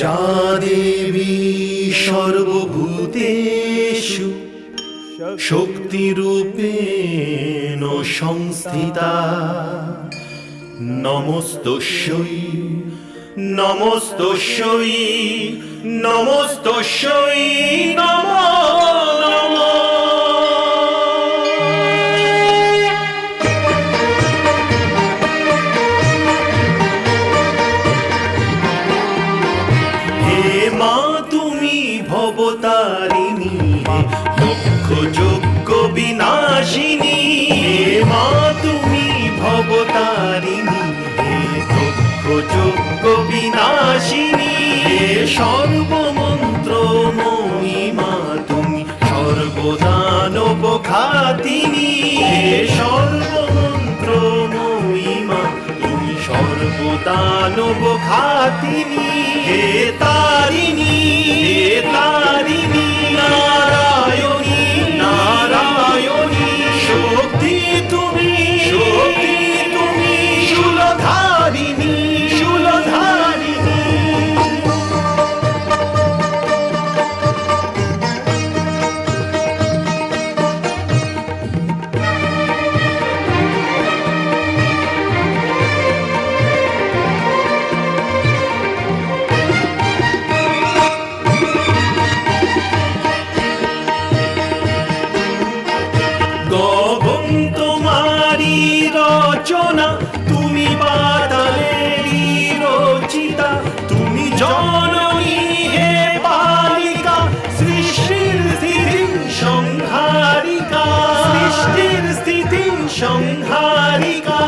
যা দেবী সর্বভূতেষু শক্তিরূপেণ সংস্থিতা নমস্তস্যৈ নমস্তস্যৈ নমস্তস্যৈ নমো নমঃ। ভবতারিণী লক্ষ যজ্ঞ বিনাশিনী, হে মা তুমি ভবতারিণী, হে লক্ষ যজ্ঞ বিনাশিনী, হে সর্বমন্ত্র মহিমা তুমি সর্বদানব খাতিনী, হে সর্বমন্ত্র মহিমা তুমি সর্বদানব খাতিনী, হে তারিণী হে তারিণী নারায়ণী নারায়ণী শক্তি তুমি শূলধারিণী শূলধারিণী। রচনা তুমি বাতালেরই রচিতা, তুমি জননী হে পালিকা, সৃষ্টির স্থিতি সংহারিকা, সৃষ্টির স্থিতি সংহারিকা।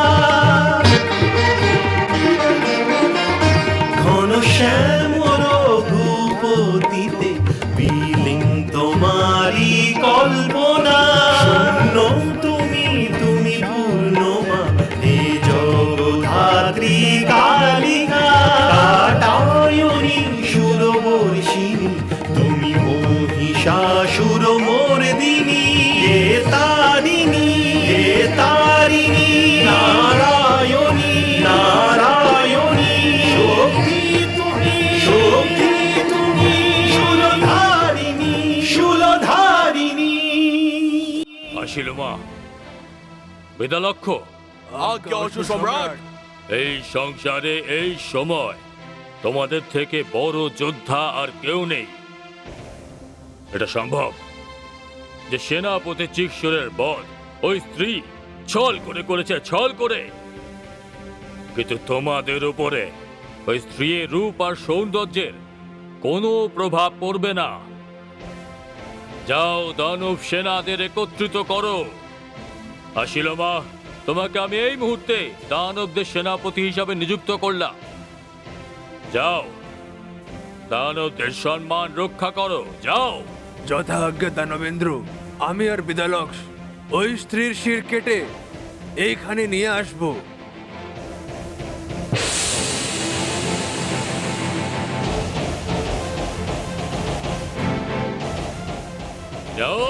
ঘন শ্যামল রঘুপতিতে বিলীন তোমারি কল্পনা, শূন্য তুমি পূর্ণমা হে জগদ্ধাত্রী কালিকা, কাটায়নী সুরবর্ষিণী তুমি মহিষাসুর মর্দিনী, হে তারিণী নারায়ণী নারায়ণী শক্তি তুমি শূলধারিণী শূলধারিণী। আসিল মা বেদালক্ষ, আজ্ঞা অসুর সম্রাট। এই সংসারে এই সময় তোমাদের থেকে বড় যোদ্ধা আর কেউ নেই। এটা সম্ভব যে সেনাপতি চিৎসরের বধ ওই স্ত্রী ছল করে করেছে, ছল করে। কিন্তু তোমাদের উপরে ওই স্ত্রীর রূপ আর সৌন্দর্যের কোনো প্রভাব পড়বে না। যাও দানব সেনাদের একত্রিত করো। আসিল মা, তোমাকে আমি এই মুহূর্তে দানবদের সেনাপতি হিসাবে নিযুক্ত করলাম। যাও দানবদের সম্মান রক্ষা করো, যাও। যথা আজ্ঞা দানবেন্দ্র। আমি আর বিদালক্ষ ওই স্ত্রীর শির কেটে এইখানে নিয়ে আসবো। যাও।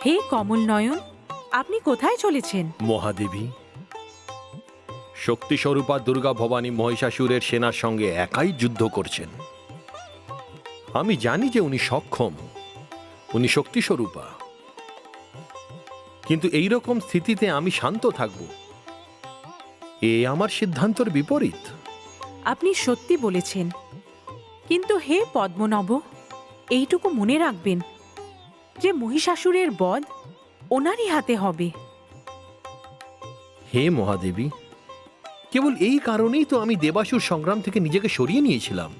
হে কমল নয়ন, আপনি কোথায় চলেছেন? মহাদেবী, শক্তিস্বরূপা দুর্গা ভবানী মহিষাসুরের সেনার সঙ্গে একাই যুদ্ধ করছেন। আমি জানি যে উনি সক্ষম, উনি শক্তিস্বরূপা, কিন্তু এই রকম স্থিতিতে আমি শান্ত থাকব এ আমার সিদ্ধান্তর বিপরীত। আপনি সত্যি বলেছেন, কিন্তু হে পদ্মনব, এইটুকু মনে রাখবেন যে মহিষাসুরের বধ ওনারই হাতে হবে। হে মহাদেবী, কেবল এই কারণেই তো আমি দেবাসুর সংগ্রাম থেকে নিজেকে সরিয়ে নিয়েছিলাম,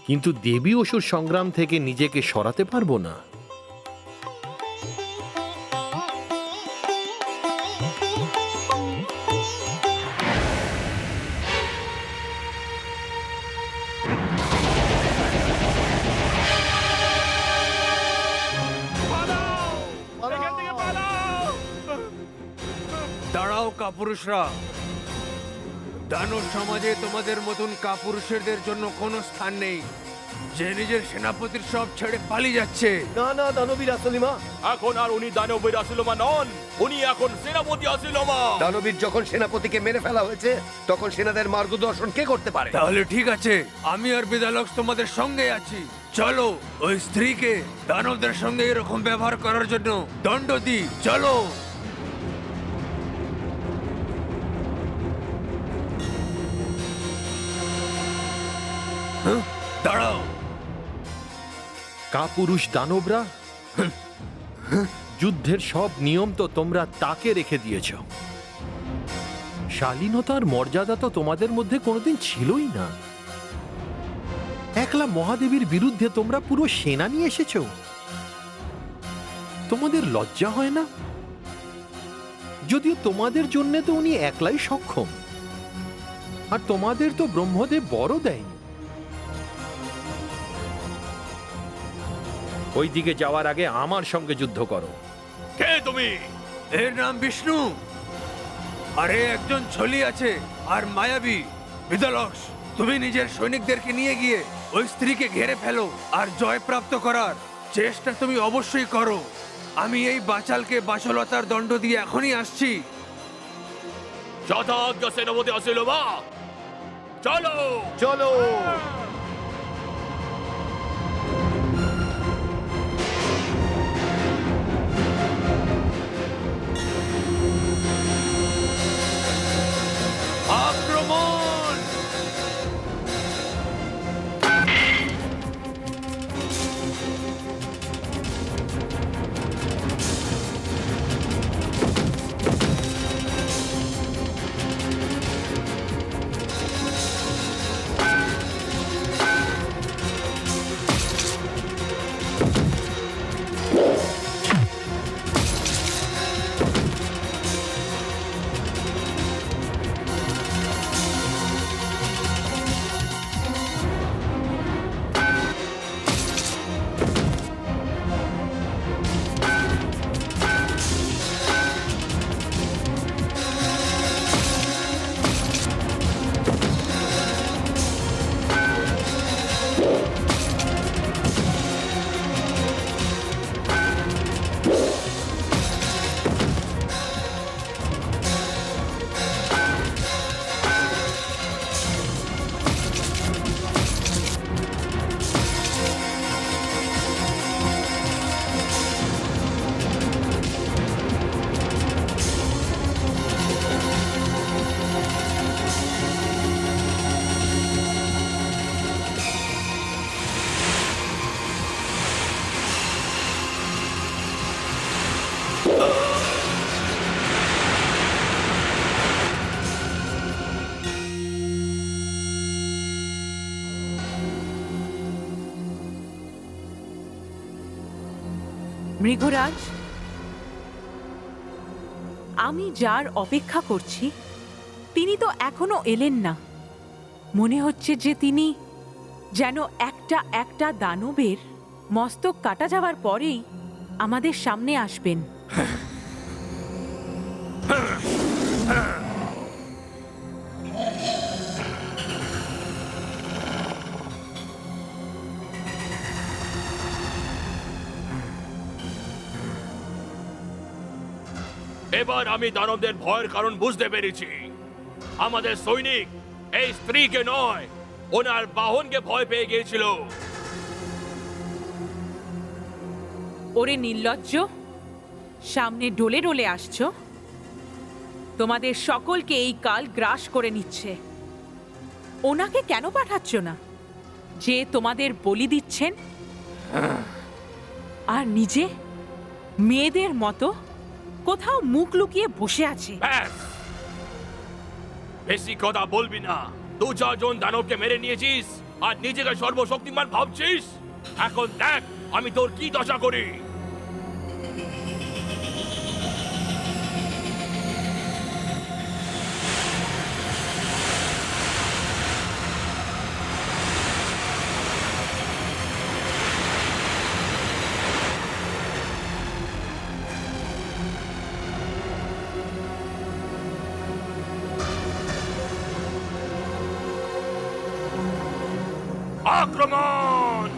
কিন্তু দেবী অসুর সংগ্রাম থেকে নিজেকে সরাতে পারবো না। দাঁড়াও কাপুরুষরা, দানব সমাজে তোমাদের মতন কাপুরুষের জন্য কোনো স্থান নেই, যে নিজের সেনাপতির সব ছেড়ে পালিয়ে যাচ্ছে। না না দানবীর আসলিমা, এখন আর উনি দানবের আসলমা নন, উনি এখন সেনাপতি আসলমা। দানবীর যখন সেনাপতিকে মেরে ফেলা হয়েছে তখন সেনাদের মার্গদর্শন কে করতে পারে? তাহলে ঠিক আছে, আমি আর বিদালক্স তোমাদের সঙ্গে আছি। চলো ওই স্ত্রীকে দানবদের সঙ্গে এরকম ব্যবহার করার জন্য দণ্ড দিই। চলো। দাঁড়াও। কাপুরুষ দানবরা, যুদ্ধের সব নিয়ম তো তোমরা তাকে রেখে দিয়েছ। শালীনতার মর্যাদা তো তোমাদের মধ্যে কোনোদিন ছিলই না। একলা মহাদেবীর বিরুদ্ধে তোমরা পুরো সেনা নিয়ে এসেছ। তোমাদের লজ্জা হয় না? যদিও তোমাদের জন্য তো উনি একলাই সক্ষম, আর তোমাদের তো ব্রহ্মদেব বড় দেয়নি। ওই দিকে যাওয়ার আগে আমার সঙ্গে যুদ্ধ করো। কে তুমি? এর নাম বিষ্ণু, আরে একজন ছলি আছে আর মায়াবী। বিদালক্স, তুমি নিজের সৈনিকদেরকে নিয়ে গিয়ে ওই স্ত্রীকে ঘেরে ফেলো আর জয় প্রাপ্ত করার চেষ্টা তুমি অবশ্যই করো। আমি এই বাচালকে বাসলতার দণ্ড দিয়ে এখনই আসছি। যথাজ্ঞা সেনাপতি আসলমা, চলো। চলো। আক্রমণ! মৃগরাজ, আমি যার অপেক্ষা করছি তিনি তো এখনো এলেন না। মনে হচ্ছে যে তিনি যেন একটা একটা দানবের মস্তক কাটা যাওয়ার পরেই আমাদের সামনে আসবেন। এবার আমি দানবদের ভয়ের কারণ বুঝতে পেরেছি। আমাদের সৈনিক এই স্ত্রীকে নয়, ওনার বাহনকে ভয় পেয়ে গিয়েছিল। ওরে নির্লজ্জ, সামনে ডোলে ডোলে আসছো। তোমাদের সকলকে এই কাল গ্রাস করে নিচ্ছে। ওনাকে কেন পাঠাচ্ছ না, যে তোমাদের বলি দিচ্ছেন, আর নিজে মেয়েদের মতো কোথাও মুখ লুকিয়ে বসে আছে? ব্যাস, বেশি কথা বলবি না। 2-4 দানবকে মেরে নিয়েছিস আর নিজেকে সর্বশক্তিমান ভাবছিস। এখন দেখ আমি তোর কি দশা করি। আক্রমণ!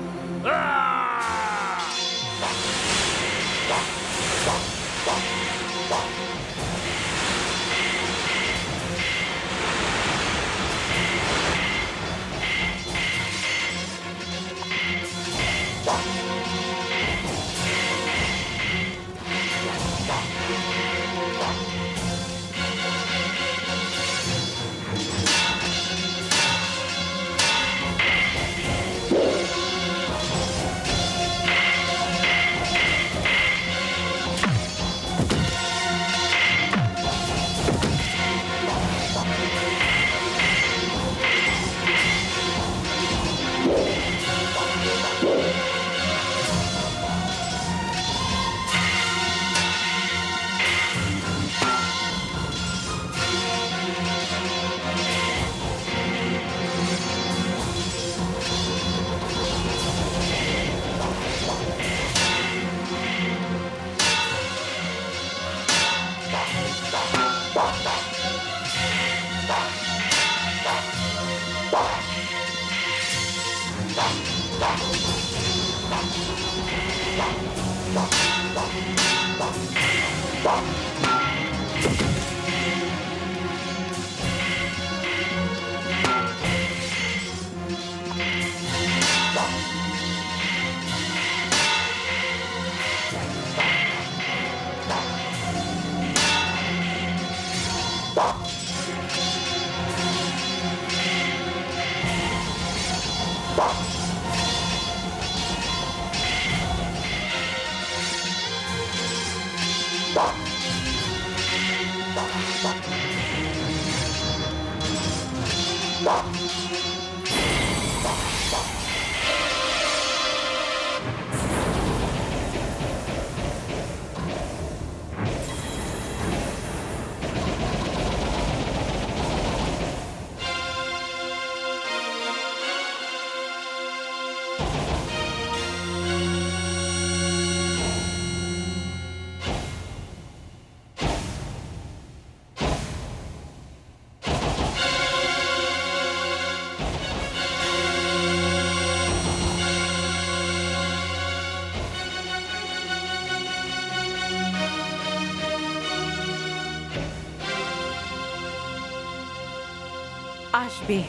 আসবে,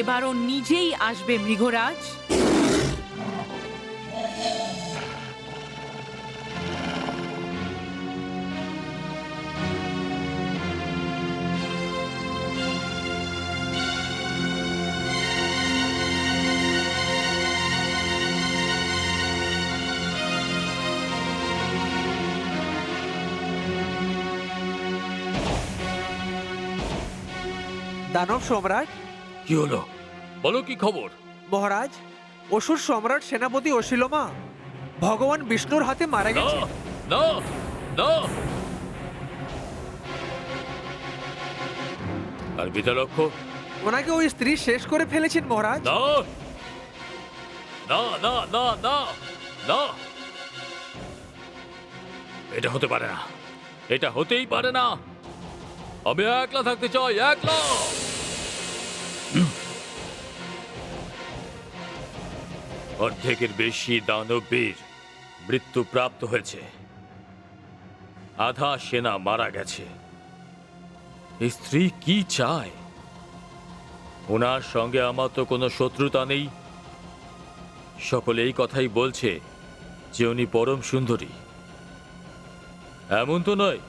এবার ও নিজেই আসবে মৃগরাজ। দানব সম্রাট, কি হলো? বলো কি খবর? মহারাজ, অসুর সম্রাট সেনাপতি অশিলমা ভগবান বিষ্ণুর হাতে মারা না গেছে। না না! আর বিদ্যালক্ষ? ওনাকে ওই স্ত্রী শেষ করে ফেলেছেন মহারাজ। না না না না না না! এটা হতে পারে না, এটা হতেই পারে না। আমি একলা থাকতে চাই, একলা। অর্ধেকের বেশি দানবীর মৃত্যু প্রাপ্ত হয়েছে, আধা সেনা মারা গেছে। এই স্ত্রী কি চায়? ওনার সঙ্গে আমার তো কোনো শত্রুতা নেই। সকলে এই কথাই বলছে যে উনি পরম সুন্দরী। এমন তো নয়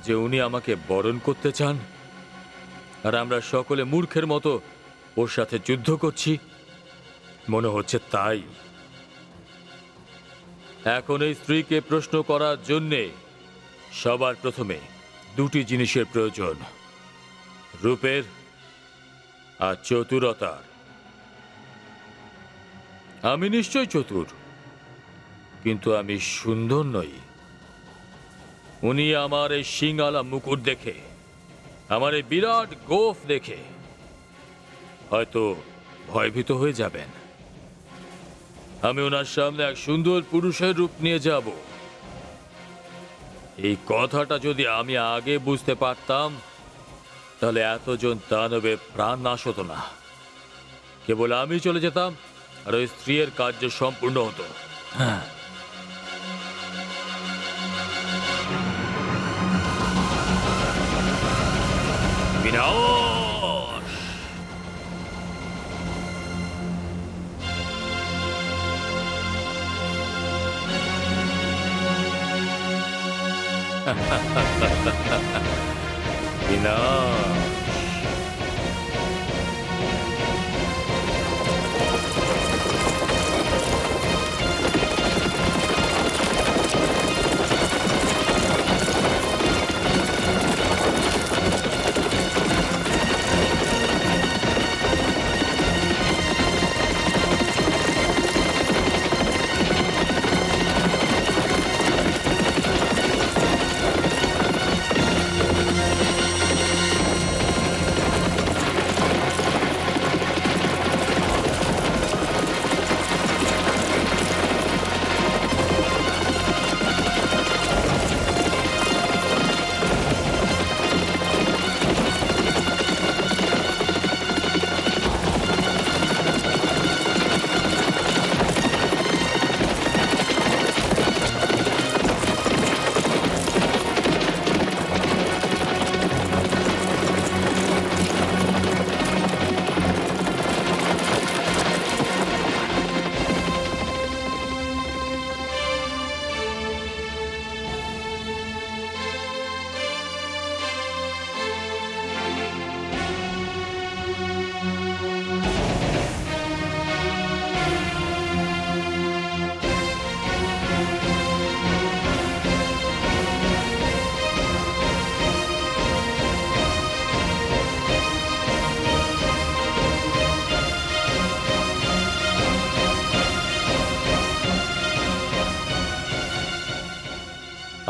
যে উনি আমাকে বরণ করতে চান, আর আমরা সকলে মূর্খের মতো ওর সাথে যুদ্ধ করছি। মনে হচ্ছে তাই। এখন এই স্ত্রীকে প্রশ্ন করার জন্যে সবার প্রথমে দুটি জিনিসের প্রয়োজন, রূপের আর চতুরতার। আমি নিশ্চয় চতুর, কিন্তু আমি সুন্দর নই। উনি আমার এই সিংআলা মুকুট দেখে, আমার এই বিরাট গোফ দেখে হয়তো ভয়ভীত হয়ে যাবেন। আমি ওনার সামনে এক সুন্দর পুরুষের রূপ নিয়ে যাব। এই কথাটা যদি আমি আগে বুঝতে পারতাম, তাহলে এতজন দানবের প্রাণ নাশ হতো না। কেবল আমি চলে যেতাম আর ওই স্ত্রীর কার্য সম্পূর্ণ হতো। হ্যাঁ, বিনাশ! বিনাশ!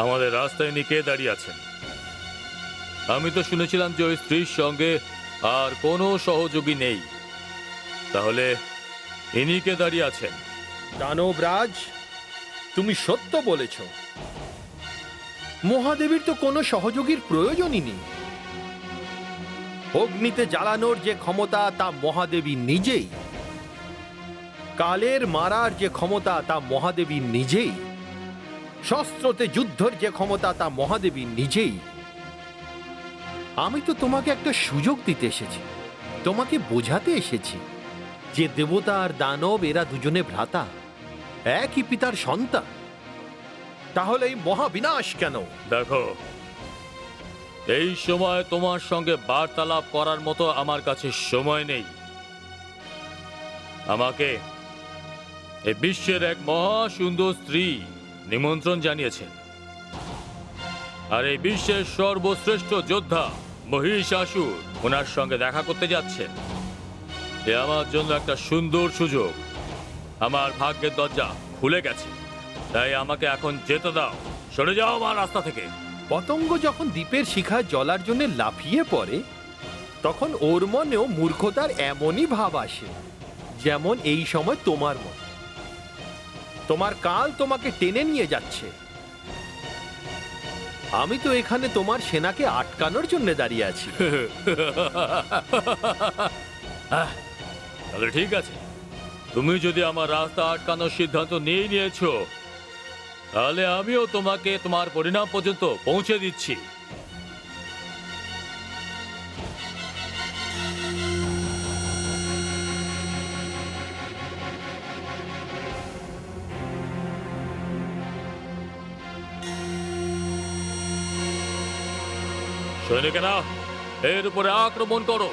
আমাদের রাস্তায় ইনি কে দাঁড়িয়ে আছেন? আমি তো শুনেছিলাম যে ওই স্ত্রীর সঙ্গে আর কোনো সহযোগী নেই। তাহলে ইনি কে দাঁড়িয়ে আছেন? দানবরাজ, তুমি সত্য বলেছ। মহাদেবীর তো কোনো সহযোগীর প্রয়োজনই নেই। অগ্নিতে জ্বালানোর যে ক্ষমতা তা মহাদেবী নিজেই, কালের মারার যে ক্ষমতা তা মহাদেবী নিজেই, শস্ত্রতে যুদ্ধের যে ক্ষমতা তা মহাদেবী নিজেই। আমি তো তোমাকে একটা সুযোগ দিতে এসেছি, তোমাকে বোঝাতে এসেছি যে দেবতা আর দানব এরা দুজনে ভ্রাতা, একই পিতার সন্তান। তাহলে এই মহাবিনাশ কেন? দেখো, এই সময় তোমার সঙ্গে বার্তালাপ করার মতো আমার কাছে সময় নেই। আমাকে এই বিশ্বের এক মহা সুন্দর স্ত্রী নিমন্ত্রণ জানিয়েছেন, আর এই বিশ্বের সর্বশ্রেষ্ঠ যোদ্ধা মহিষাসুর ওনার সঙ্গে দেখা করতে যাচ্ছেন। এ আমার জন্য একটা সুন্দর সুযোগ। আমার ভাগ্যের দরজা খুলে গেছে, তাই আমাকে এখন যেতে দাও। সরে যাও আমার রাস্তা থেকে। পতঙ্গ যখন দ্বীপের শিখায় জ্বলার জন্য লাফিয়ে পড়ে, তখন ওর মনেও মূর্খতার এমনই ভাব আসে, যেমন এই সময় তোমার মন। তোমার কাল তোমাকে টেনে নিয়ে যাচ্ছে। আমি তো এখানে তোমার সেনাকে আটকানোর জন্য দাঁড়িয়ে আছি। তাহলে ঠিক আছে, তুমি যদি আমার রাস্তা আটকানোর সিদ্ধান্ত নিয়ে নিয়েছো, তাহলে আমিও তোমাকে তোমার পরিণাম পর্যন্ত পৌঁছে দিচ্ছি। সৈনিকেরা, এর উপরে আক্রমণ করো।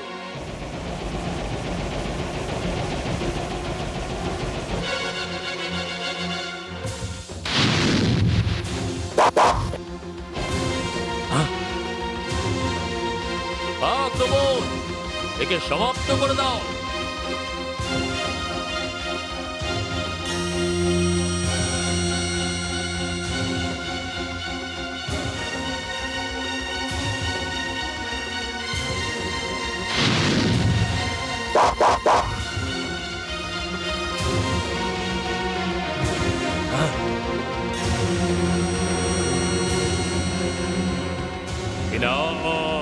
আক্রমণ! একে সমাপ্ত করে দাও। বিনাশ!